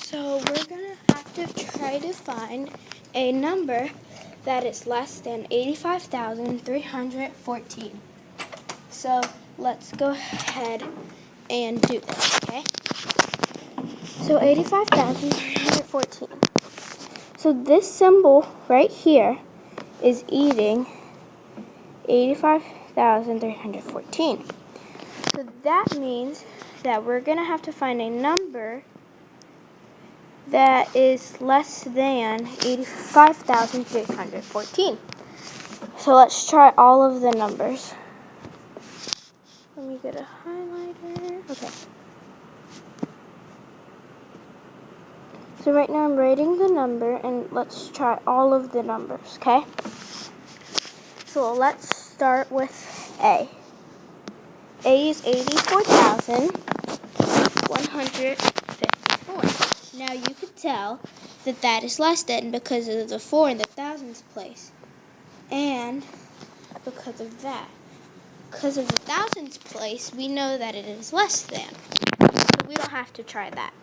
So we're going to have to try to find a number that is less than 85,314. So let's go ahead and do this, okay? So 85,314. So this symbol right here is eating 85,314. So that means that we're going to have to find a number that is less than 85,314. So let's try all of the numbers. Let me get a highlighter. Okay. So right now I'm writing the number, and let's try all of the numbers, okay? So let's start with A. A is 84,154. Now you could tell that that is less than because of the 4 in the thousands place. And because of that. Because of the thousands place, we know that it is less than. So we don't have to try that.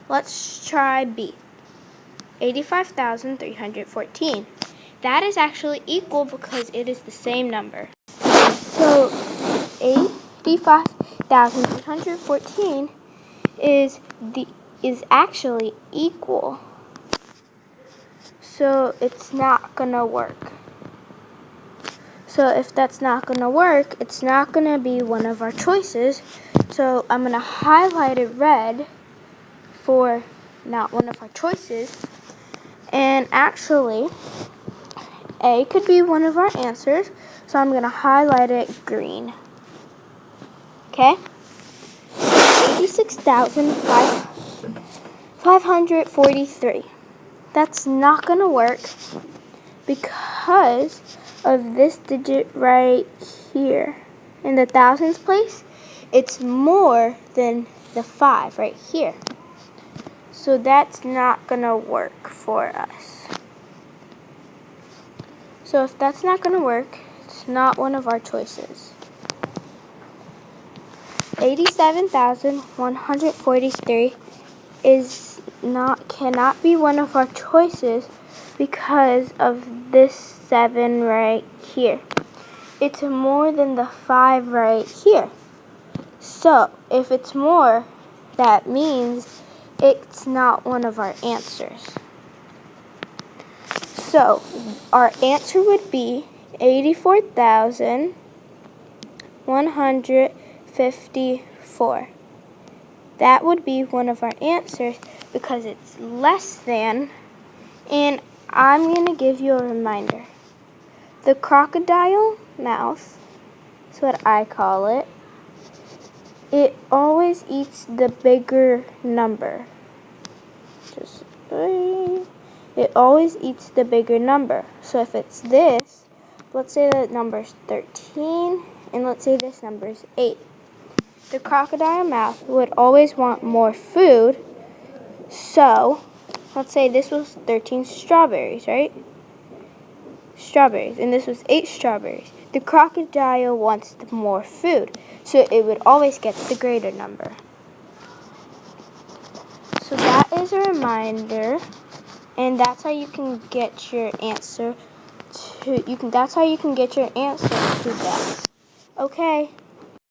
Let's try B. 85,314. That is actually equal because it is the same number. So 85,314 is actually equal. So it's not gonna work. So if that's not gonna work, it's not gonna be one of our choices. So I'm gonna highlight it red for not one of our choices. And actually, A could be one of our answers, so I'm going to highlight it green. Okay? 86,543. That's not going to work because of this digit right here. In the thousands place, it's more than the 5 right here. So that's not going to work for us. So if that's not going to work, it's not one of our choices. 87,143 cannot be one of our choices because of this 7 right here. It's more than the 5 right here. So if it's more, that means it's not one of our answers. So our answer would be 84,154. That would be one of our answers because it's less than, and I'm going to give you a reminder. The crocodile mouth, that's what I call it, it always eats the bigger number. It always eats the bigger number. So if it's this, let's say the number's 13, and let's say this number's 8. The crocodile mouth would always want more food. So let's say this was 13 strawberries, right? Strawberries, and this was 8 strawberries. The crocodile wants more food, so it would always get the greater number. So that is a reminder, and that's how you can get your answer to that. Okay.